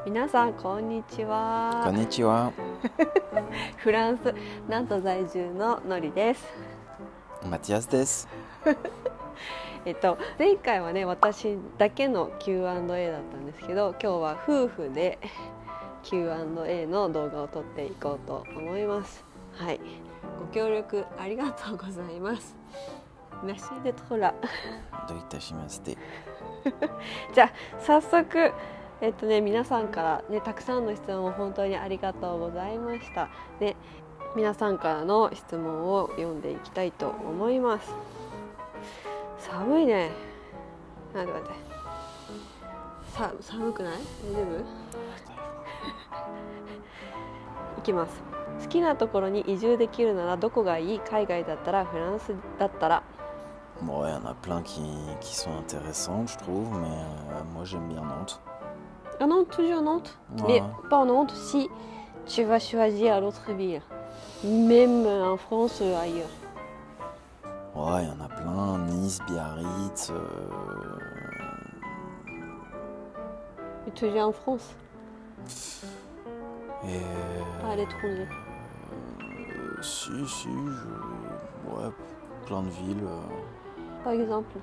皆さんこんにちは。こんにちは。フランス南都在住ののりです。マティアスです。前回はね私だけの Q&A だったんですけど、今日は夫婦で Q&A の動画を撮っていこうと思います。はい、ご協力ありがとうございます。Merci d'être là。どういたしまして。じゃあ早速皆さんからねたくさんの質問を本当にありがとうございました。で、皆さんからの質問を読んでいきたいと思います。寒いね。待って。寒くない？大丈夫？いきます。好きなところに移住できるならどこがいい？海外だったらフランスだったら。Bon, il y en a plein qui sont intéressants, je trouve, mais moi j'aime bien Nantes. Ah non, toujours Nantes. Ouais. Mais pas Nantes si tu vas choisir l'autre ville. Même en France, ailleurs. Ouais, il y en a plein. Nice, Biarritz. Mais toujours en France, Et. pas à l'étranger. Si, ouais, plein de villes. Par exemple.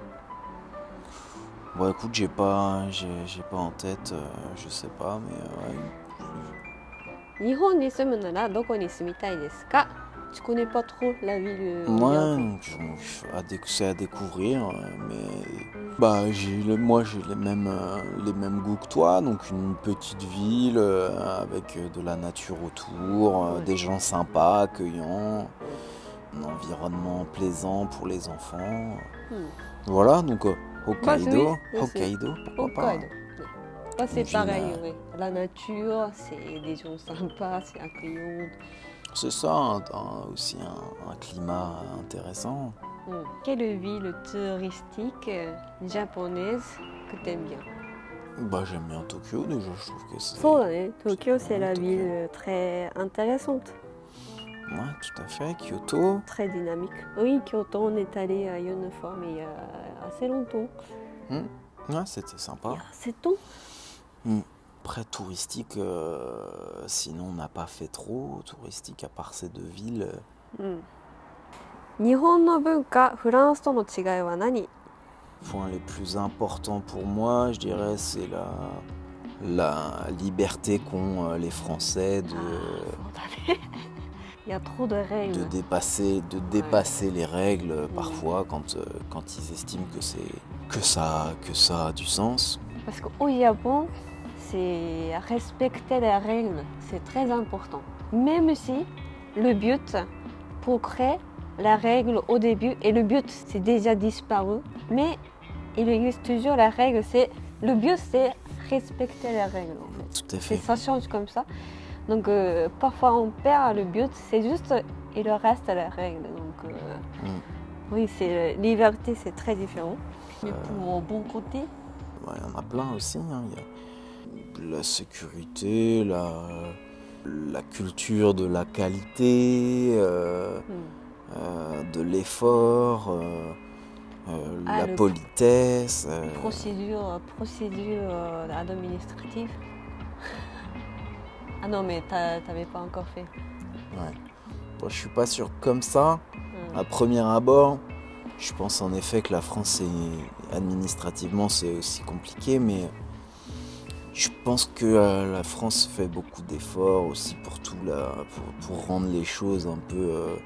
Bon, écoute, j'ai pas en tête, je sais pas, mais ouais. 日本に住むならどこに住みたいですか？ Tu connais pas trop la ville? Ouais, c'est à découvrir, mais bah moi j'ai les mêmes goûts que toi, donc une petite ville avec de la nature autour, Ouais. des gens sympas, accueillants, un environnement plaisant pour les enfants. Voilà, donc Hokkaido, Hokkaido, pourquoi pas. Bah, c'est pareil, oui. La nature, c'est des gens sympas, c'est accueillant. C'est ça, aussi un climat intéressant. Quelle ville touristique japonaise que t'aimes bien? Bah j'aime bien Tokyo déjà, je trouve que c'est... Tokyo, c'est la ville très intéressante. Ouais, tout à fait. Kyoto. Très dynamique. Oui, Kyoto, on est allé une fois, mais il y a assez longtemps. Ouais, c'était sympa. Il y a 7 ans. Après, touristique, sinon on n'a pas fait trop touristique à part ces deux villes. 日本の文化、フランスとの違いは何？ Point les plus importants pour moi, je dirais, c'est la liberté qu'ont les Français Il y a trop de règles. de dépasser les règles parfois quand ils estiment que ça a du sens. Parce qu'au Japon, c'est respecter les règles, c'est très important. Même si le but pour créer la règle au début et le but c'est déjà disparu, mais il existe toujours la règle. Le but c'est respecter les règles. En fait. Tout à fait. Ça change comme ça. Donc parfois on perd le but, c'est juste il reste la règle. Donc oui, c'est liberté, c'est très différent. Mais pour bon côté. Ouais, il y en a plein aussi. Hein. Il y a la sécurité, la culture de la qualité, de l'effort, la politesse. Procédure administrative. Ah non, mais t'avais pas encore fait. Ouais. Bon, je suis pas sûr comme ça. À premier abord, je pense en effet que la France, administrativement, c'est aussi compliqué, mais je pense que la France fait beaucoup d'efforts aussi pour rendre les choses un peu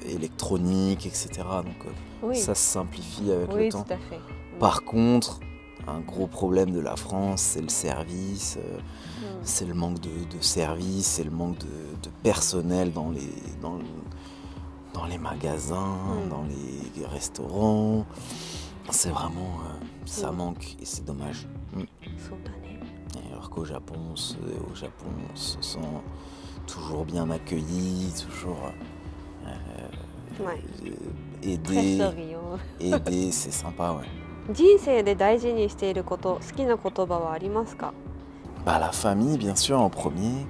électroniques, etc. Donc ça se simplifie avec le temps. Tout à fait. Par contre, un gros problème de la France, c'est le service, c'est le manque de service, c'est le manque de personnel dans les magasins, dans les restaurants. C'est vraiment, ça manque et c'est dommage. Et alors qu'au Japon, on se sent toujours bien accueilli, toujours aider, c'est sympa, ouais. 人生で大事にしていること、好きな言葉はありますか？ Bah la famille, bien sûr, en premier.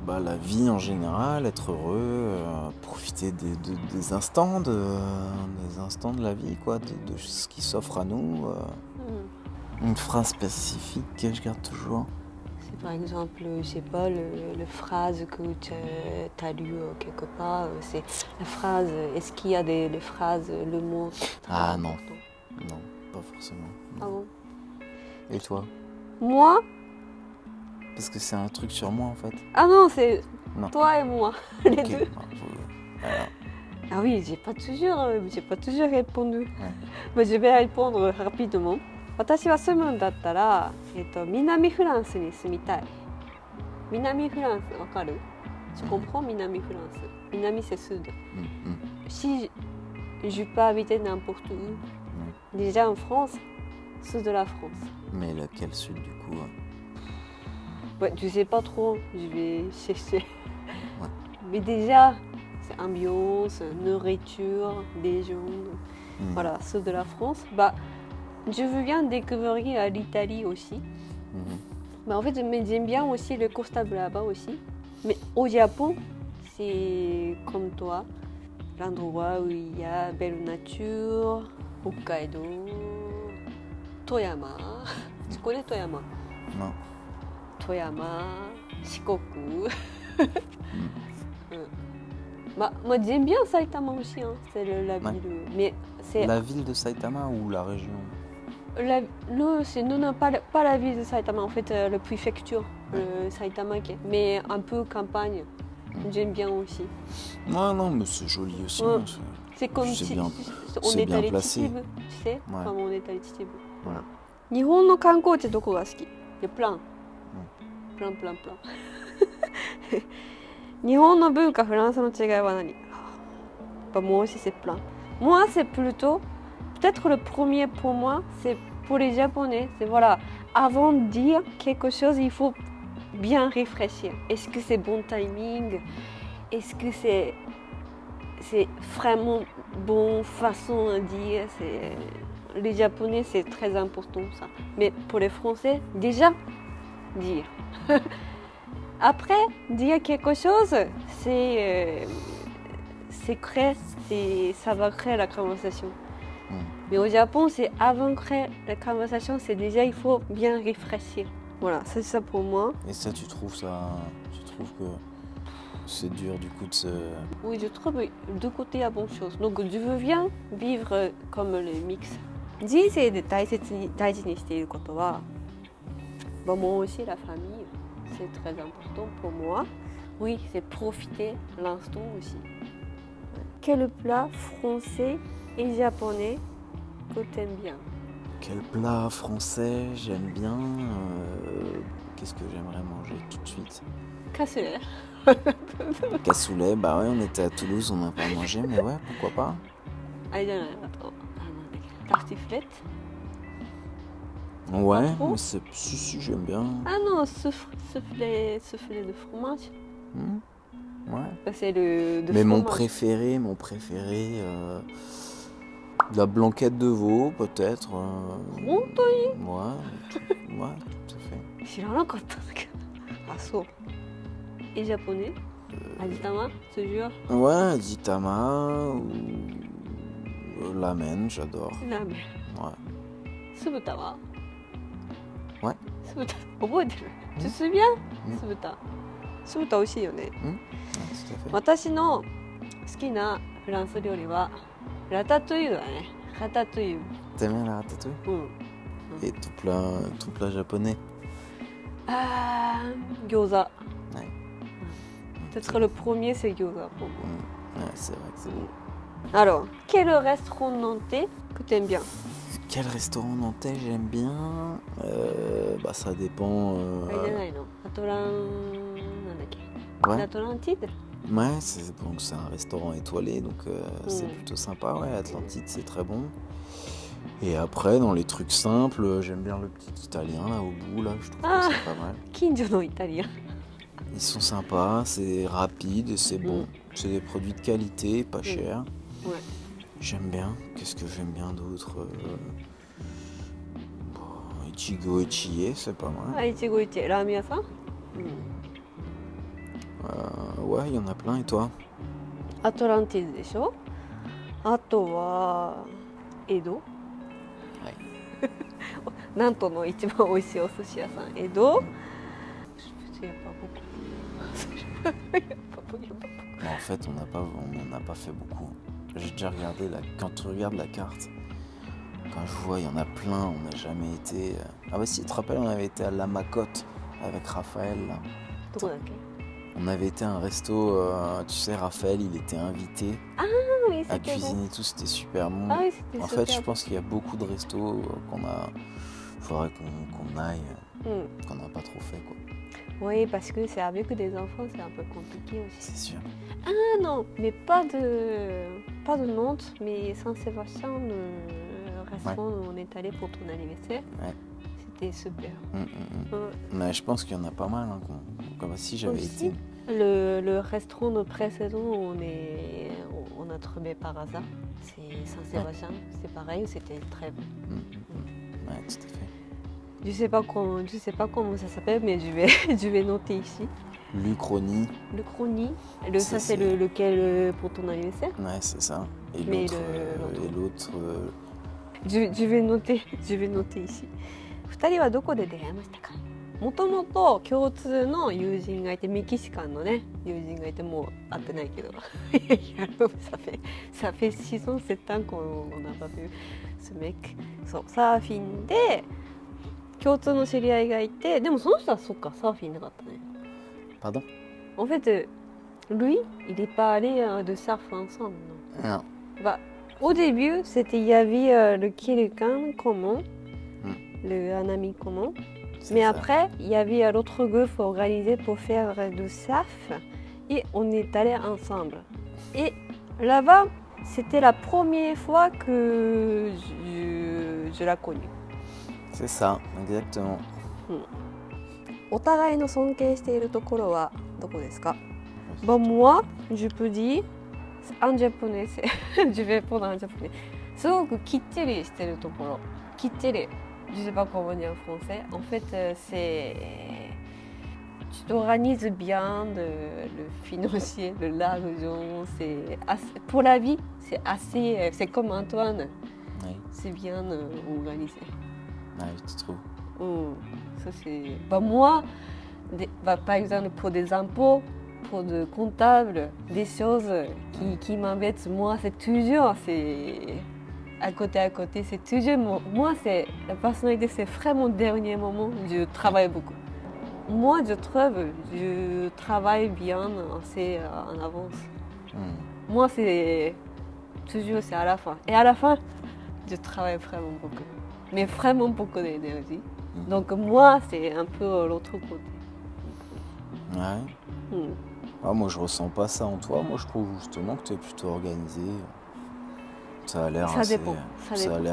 Bah, la vie en général, être heureux, profiter des instants de la vie, quoi, de ce qui s'offre à nous. Une phrase spécifique que je garde toujours. C'est par exemple, je sais pas, le phrase que tu as lu quelque part, c'est la phrase, est-ce qu'il y a les phrases, le mot Ah non, non, pas forcément. Non. Ah bon? Et toi? Moi? Parce que c'est un truc sur moi en fait. Ah non, c'est Non. toi et moi, les Ok. deux. Voilà. Ah oui, j'ai pas toujours répondu. Ouais. Mais je vais répondre rapidement. 私は住むんだったら、南フランスに住みたい。南フランス、わかる？Tu comprends南フランス？南c'est sud. Si je peux habiter n'importe où, déjà en France, sud de la France. Mais lequel sud du coup? Ouais, je sais pas trop, je vais chercher. Ouais. Mais déjà, c'est ambiance, nourriture, des gens. Voilà, sud de la France. Bah, je veux bien découvrir l'Italie aussi. Bah, en fait, j'aime bien aussi le Costa Brava aussi. Mais au Japon, c'est comme toi, l'endroit où il y a belle nature, Hokkaido, Toyama. Tu connais Toyama? Non. Toyama, Shikoku. Bah, moi j'aime bien Saitama aussi, hein. C'est la ville. Mais c'est la ville de Saitama ou la région? Non, pas la ville de Saitama, en fait, la préfecture, le Saitama, mais un peu campagne. J'aime bien aussi. Ouais, non, mais c'est joli aussi. Ouais. Hein, c'est comme si on est allé à Chichibu, tu sais, comme on est allé à Chichibu. Voilà. 日本の観光地どこが好き？plein. Plein. 日本の文化、フランスの違いは何？ Moi aussi c'est plein. Moi c'est plutôt, peut-être le premier pour moi, c'est pour les Japonais. C'est voilà, avant de dire quelque chose, il faut bien réfléchir. Est-ce que c'est bon timing? Est-ce que c'est vraiment bonne façon de dire? Les Japonais c'est très important ça. Mais pour les Français, déjà dire. Après, dire quelque chose, ça va créer la conversation. Mais au Japon, c'est avant de créer la conversation, c'est déjà il faut bien réfléchir. Voilà, c'est ça pour moi. Et ça, tu trouves que c'est dur du coup de se... Oui, je trouve deux côtés à bonne chose. Donc je veux bien vivre comme le mix. 人生で大事にしていることは、moi aussi la famille, c'est très important pour moi. Oui, c'est profiter l'instant aussi. Quel plat français et japonais que tu aimes bien? Quel plat français j'aime bien? Qu'est-ce que j'aimerais manger tout de suite? Cassoulet. Cassoulet, bah ouais, on était à Toulouse, on n'a pas mangé, mais ouais, pourquoi pas? Tartiflette. Ouais, mais si, j'aime bien. Ah non, soufflé de fromage. Ouais. C'est le de mais fromage. mon préféré, la blanquette de veau, peut-être. Ouais, tout à fait. 知らなかったんだけど。あ、そう。Et japonais? Aditama, je te jure. Ouais, Aditama ou ramen, j'adore. Ramen. Ouais. Subuta wa? Ouais. Subuta, 覚えてる？Tu te souviens? Subuta. Subuta 美味しいよね。Ouais, tout à fait. 私の好きなフランス料理はラタトゥイユだね。ラタトゥイユ。 T'aimes bien la ratatouille? Et ton plat japonais? Gyoza. Ouais. Peut-être le premier c'est gyoza pour moi. Ouais, c'est vrai que c'est bon. Alors, quel restaurant nantais que tu aimes bien? Quel restaurant nantais j'aime bien? Bah ça dépend. L'Atlantide? Ouais, c'est un restaurant étoilé, donc c'est plutôt sympa. Ouais, Atlantide, c'est très bon. Et après, dans les trucs simples, j'aime bien le petit italien là au bout, là, je trouve que c'est pas mal. Kinjo no italien. Ils sont sympas, c'est rapide et c'est bon. C'est des produits de qualité, pas cher. Ouais. J'aime bien. Qu'est-ce que j'aime bien d'autre? Ichigo Ichie, c'est pas mal. Ah, Ichigo Ichie, ramen yasan? Ouais, il y en a plein. Et toi? Atlantide でしょ？あとは江戸？はい。南都の一番美味しいお寿司屋さん江戸？ il n'y a pas beaucoup. Il y a pas beaucoup. Mais en fait, on n'a pas fait beaucoup. J'ai déjà regardé, quand tu regardes la carte, quand je vois, il y en a plein, on n'a jamais été... Ah bah si, tu te rappelles, on avait été à La Macotte avec Raphaël, là. どこだっけ？ On avait été à un resto, tu sais, Raphaël, il était invité Ah oui, à c'était bon. cuisiner et tout, c'était super bon. Ah oui, c'était En super fait, je bon. pense qu'il y a beaucoup de restos faudrait qu'on aille, qu'on n'a pas trop fait, quoi. Oui, parce que c'est avec des enfants, c'est un peu compliqué aussi. C'est sûr. Ah non, mais pas de Nantes, mais Saint-Sébastien, le restaurant où on est allé pour ton anniversaire. Ouais. C'était super. Ouais. Mais je pense qu'il y en a pas mal, hein, comme si j'avais Aussi, été. le restaurant de précédent où on a trouvé par hasard, c'est Saint-Sébastien. C'est pareil, c'était très bon. Ouais, tout à fait. Je sais pas comment ça s'appelle, mais je vais noter ici. L'Uchronie. Le Crony. Ça c'est lequel pour ton anniversaire? Ouais, c'est ça. Et Mais l'autre. Je vais noter ici. 2人はどこで出会いましたか？もともと共通の友人がいて、メキシカンのね友人がいて、もう会ってないけどça fait 6 ans 7 ans qu'on n'a pas vu ce mec。そうサーフィンで共通の知り合いがいて、でもその人はそっかサーフィンなかったね。 Pardon? En fait, lui, il n'est pas allé de surf ensemble. Non. Non. Bah, au début, il y avait le quelqu'un commun, un ami commun. Mais ça. après, il y avait l'autre groupe organisé pour faire du surf et on est allés ensemble. Et là-bas, c'était la première fois que je l'ai connu. C'est ça, exactement. お互いの尊敬しているところはどこですか？ Bon, moi, je peux dire en japonais, je vais répondre en japonais. すごくきっちりしてるところ。きっちり。Je sais pas comment dire en français. En fait, tu t'organises bien le financier, le l'argent. Pour la vie, c'est comme Antoine. Oui. C'est bien organisé. Ouais, tu trouves? Ça c'est. Moi, par exemple pour des impôts, pour de comptables, des choses qui m'embêtent, moi c'est toujours à côté, c'est toujours moi c'est la personnalité, c'est vraiment le dernier moment. Je travaille beaucoup. Moi je travaille bien, c'est en avance. Moi c'est toujours c'est à la fin. Et à la fin, je travaille vraiment beaucoup. Mais vraiment beaucoup d'énergie. Donc moi, c'est un peu l'autre côté. Ouais. Ah, moi, je ressens pas ça en toi. Moi, je trouve justement que tu es plutôt organisé. Ça a l'air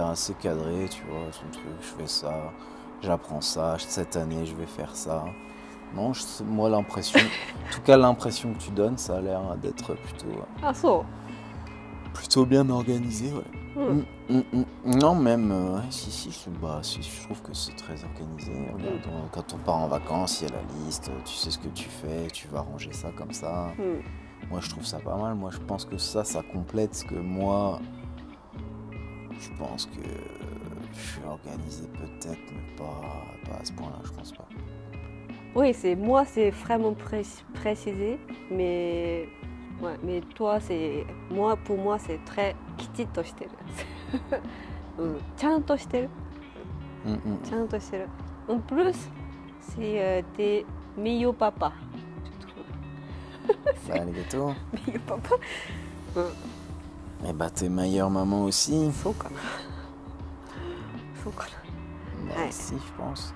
assez cadré, tu vois, ton truc. Je fais ça, j'apprends ça. Cette année, je vais faire ça. Non, moi, l'impression, en tout cas, l'impression que tu donnes, ça a l'air d'être plutôt bien organisé, ouais. Non, même, si, je trouve que c'est très organisé. Regarde, quand on part en vacances, il y a la liste, tu sais ce que tu fais, tu vas ranger ça comme ça. Moi, je trouve ça pas mal. Moi, je pense que ça complète ce que moi, je pense que je suis organisé peut-être, mais pas à ce point-là, je pense pas. Oui, moi, c'est vraiment précisé, mais... Ouais, mais toi, pour moi, c'est très きちっとしてる。ちゃんとしてる。ちゃんとしてる。En plus, c'est tes meilleurs papas, je trouve. Bah, arigato. Meilleurs papas. Et bah, tes meilleures mamans aussi. そうかな。そうかな。 Bah, si, je pense.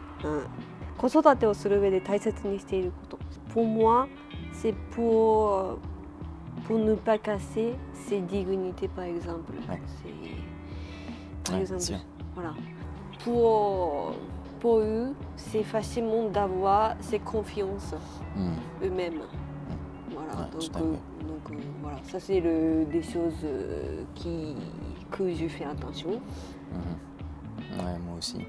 子育てをする上で大切にしていること。Pour moi, c'est pour ne pas casser ses dignités, par exemple. Ouais. Par exemple, sûr. voilà. Pour eux, c'est facilement d'avoir ces confiances eux-mêmes. Voilà. Ouais, donc voilà, ça c'est des choses que je fais attention. Ouais, moi aussi.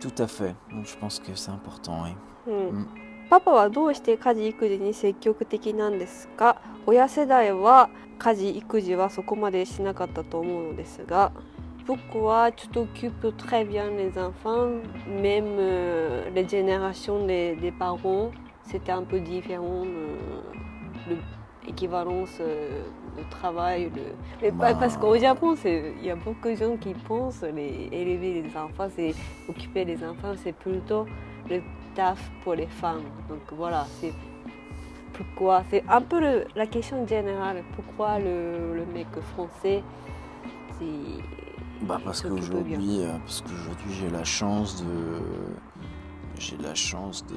Tout à fait. Donc, je pense que c'est important, oui. パパはどうして家事育児に積極的なんですか？親世代は家事育児はそこまでしなかったと思うのですが。pourquoi tu t'occupes très bien des enfants, même les générations des parents, c'était un peu différent, l'équivalence de travail. Mais parce qu'au Japon, il y a beaucoup de gens qui pensent élever les enfants, occuper les enfants, c'est plutôt le taf pour les femmes. Donc voilà, c'est pourquoi, c'est un peu la question générale, pourquoi le mec français, parce qu'aujourd'hui j'ai la chance de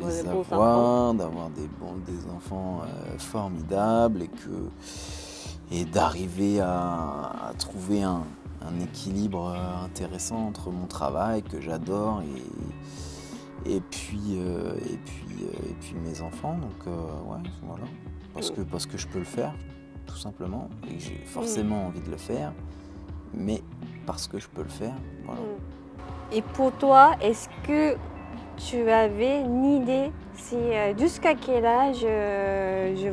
les avoir, d'avoir des enfants formidables et d'arriver à trouver un équilibre intéressant entre mon travail que j'adore et puis mes enfants. Donc ouais, voilà, parce que je peux le faire tout simplement et j'ai forcément envie de le faire, mais parce que je peux le faire, voilà. Et pour toi, est-ce que tu avais une idée si jusqu'à quel âge je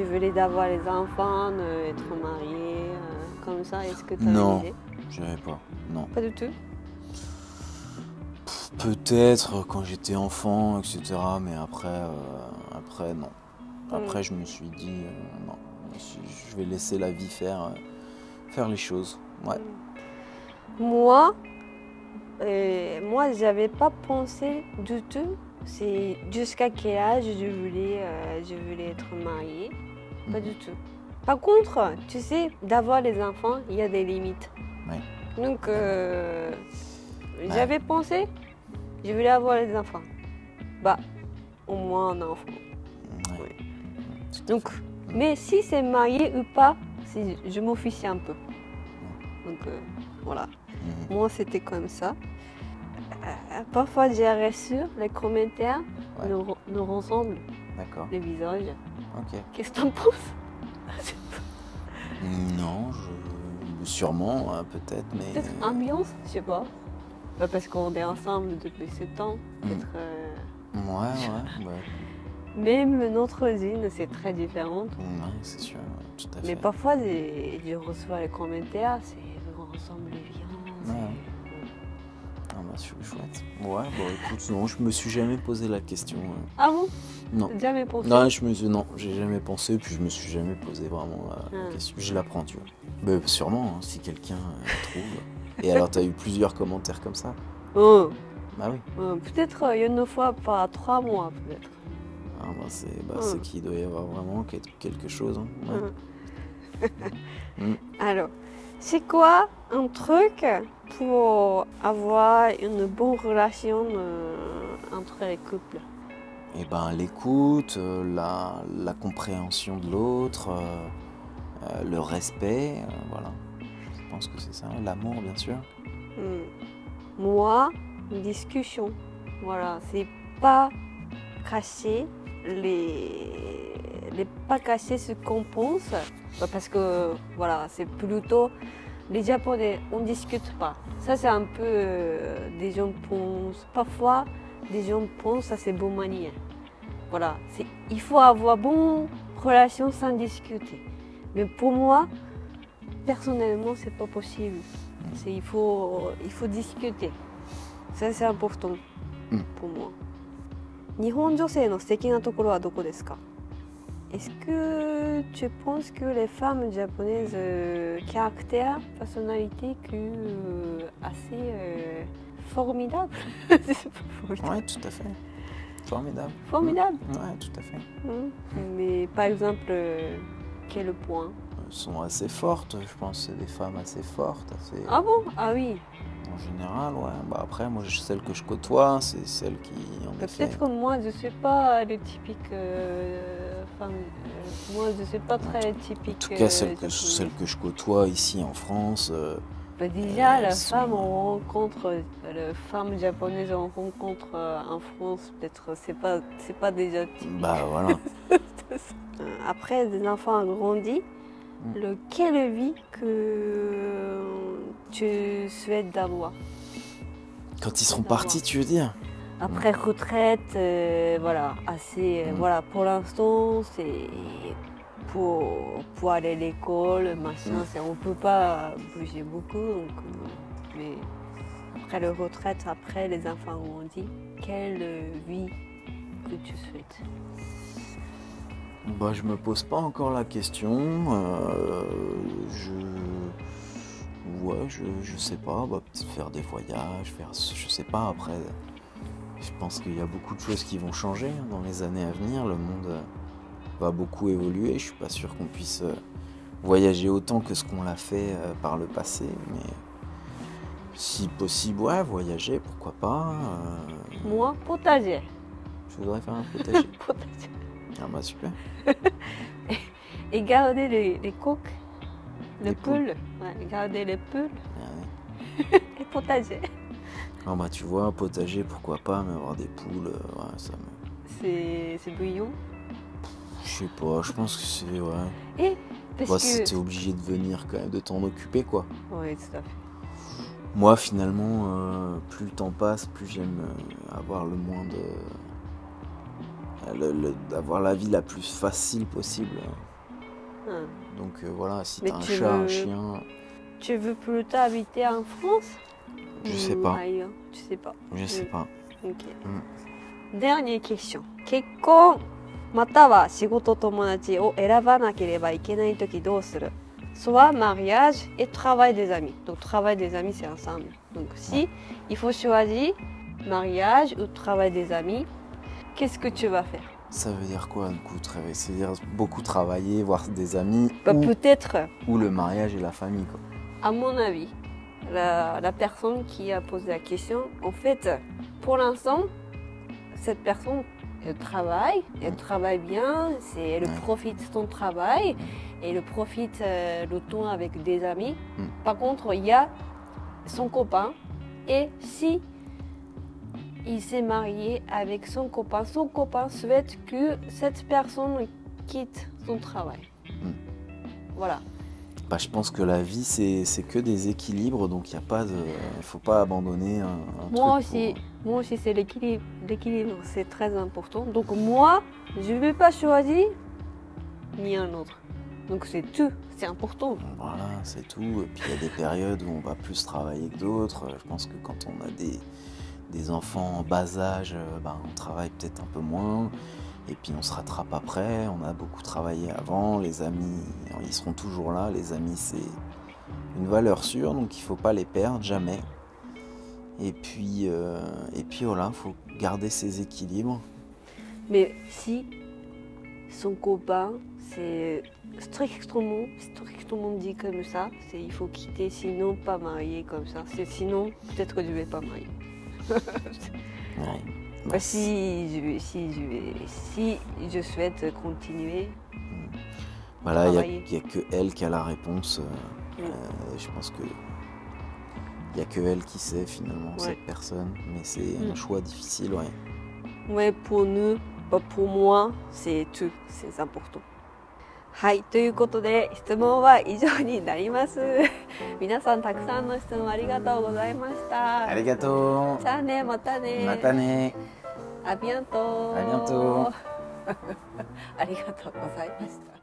voulais d'avoir les enfants, être mariée, comme ça, est-ce que tu avais une idée? Non, je dirais pas, non. Pas du tout? Peut-être quand j'étais enfant, etc. Mais après non. Après, je me suis dit, non, je vais laisser la vie faire les choses. Ouais. Moi, j'avais pas pensé du tout. C'est jusqu'à quel âge je voulais être mariée. Pas du tout. Par contre, tu sais, d'avoir les enfants, il y a des limites. Ouais. Donc, j'avais pensé, je voulais avoir les enfants. Au moins un enfant. Ouais. Ouais. Donc, mais si c'est marié ou pas, je m'en fichais un peu. Donc, voilà. Moi, c'était comme ça. Parfois, j'ai reçu les commentaires, nous ressemblent. D'accord. Les visages. Ok. Qu'est-ce que t'en penses? Non, sûrement, peut-être, mais... Peut-être ambiance, je sais pas. Parce qu'on est ensemble depuis 7 ans. Peut-être... Ouais. Même notre usine, c'est très différent. Ouais, c'est sûr, tout à fait. Mais parfois, je reçois les commentaires, on ressemble bien. Ouais. C'est chouette. Ouais, écoute, non, je me suis jamais posé la question. Ah bon? Non. Jamais pensé? Non, j'ai jamais pensé, puis je me suis jamais posé vraiment la question. Je l'apprends, tu vois. Sûrement, si quelqu'un trouve. Et alors, t'as eu plusieurs commentaires comme ça? Oh. Bah oui. Peut-être une fois par 3 mois, peut-être. C'est qu'il doit y avoir vraiment quelque chose. Hein. Ouais. Alors, c'est quoi un truc pour avoir une bonne relation entre les couples? Eh ben, l'écoute, la compréhension de l'autre, le respect, voilà. Je pense que c'est ça, l'amour, bien sûr. Moi, une discussion. Voilà, c'est pas cacher pas cacher ce qu'on pense, parce que voilà, c'est plutôt les Japonais, on discute pas. Ça, c'est un peu des gens pensent parfois. Des gens pensent ça, c'est bonne manière. Voilà, il faut avoir bonne relation sans discuter. Mais pour moi, personnellement, c'est pas possible. Il faut discuter. Ça, c'est important pour moi. 日本女性の素敵なところはどこですか? Est-ce que tu penses que les femmes japonaises caractère, personnalité assez formidable? Oui, tout à fait. Formidable. Formidable? Oui, tout à fait. Mais par exemple, quel point? Elles sont assez fortes, je pense. C'est des femmes assez fortes. Ah bon? Ah oui. En général, ouais. Après, moi, celle que je côtoie, c'est celle qui en effet... Peut-être que moi, je ne suis pas le typique femme. Moi, je ne suis pas très typique. En tout cas, celle que je côtoie ici en France... déjà, la femme, on rencontre, la femme japonaise, on rencontre en France, peut-être, c'est pas déjà typique. Voilà. Après, les enfants ont grandi. Quelle vie que tu souhaites d'avoir? Quand ils seront partis, tu veux dire? Après retraite, voilà, assez, voilà, pour l'instant, pour aller à l'école, machin, on ne peut pas bouger beaucoup. Donc, mais après la retraite, après les enfants ont dit, quelle vie que tu souhaites? Bah, je me pose pas encore la question. Je sais pas, bah, peut-être faire des voyages, je sais pas après. Je pense qu'il y a beaucoup de choses qui vont changer hein, dans les années à venir. Le monde va beaucoup évoluer. Je suis pas sûr qu'on puisse voyager autant que ce qu'on l'a fait par le passé, mais si possible, ouais, voyager, pourquoi pas. Moi, potager. Je voudrais faire un potager. Potager. Ah bah super. Et garder les coqs, les poules. poules. Ouais, garder les poules Ah ouais. et potager. Ah bah tu vois, potager, pourquoi pas, mais avoir des poules, ouais, ça me... C'est bouillon. Je sais pas, je pense que c'est, ouais. Et parce Bah, que... t'es obligé de venir quand même, de t'en occuper, quoi. Oui, tout à fait. Moi, finalement, plus le temps passe, plus j'aime avoir le moins de... d'avoir la vie la plus facile possible. Donc voilà, si t'as un chat, un chien... Tu veux plutôt habiter en France? Je sais pas. Ailleurs, tu sais pas. Je sais pas. Ok. Dernière question. 結婚または仕事友達を選ばなければいけないときどうする? Soit mariage et travail des amis. Donc travail des amis c'est ensemble. Donc si il faut choisir mariage ou travail des amis, qu'est-ce que tu vas faire? Ça veut dire quoi du coup travailler? C'est-à-dire beaucoup travailler, voir des amis Bah, peut-être. Ou le mariage et la famille quoi. À mon avis, la personne qui a posé la question, en fait, pour l'instant, cette personne, elle travaille bien, elle profite de son travail, et elle profite le temps avec des amis. Par contre, il y a son copain, et si il s'est marié avec son copain souhaite que cette personne quitte son travail. Voilà. Bah, je pense que la vie c'est que des équilibres, donc il faut pas abandonner un Moi truc. Moi aussi c'est l'équilibre. L'équilibre c'est très important. Donc moi je ne vais pas choisir ni un autre. Donc c'est tout, c'est important. Voilà, c'est tout. Et puis il y a des périodes où on va plus travailler que d'autres. Je pense que quand on a des enfants en bas âge, on travaille peut-être un peu moins. Et puis on se rattrape après, on a beaucoup travaillé avant, les amis, ils seront toujours là, les amis c'est une valeur sûre, donc il ne faut pas les perdre, jamais. Et puis voilà, il faut garder ses équilibres. Mais si son copain, c'est strictement dit comme ça, il faut quitter, sinon pas marier comme ça. Sinon, peut-être que je ne vais pas marier. Ouais. Bah, si je souhaite continuer. Voilà, il n'y a que elle qui a la réponse. Je pense que il n'y a que elle qui sait finalement cette personne. Mais c'est un choix difficile, ouais. Ouais, pour nous, pour moi, c'est tout, c'est important. はい、ということで質問は以上になります。皆さんたくさんの質問ありがとうございました。ありがとう。じゃあね、またね。またね。ありがとう。ありがとう。ありがとうございました。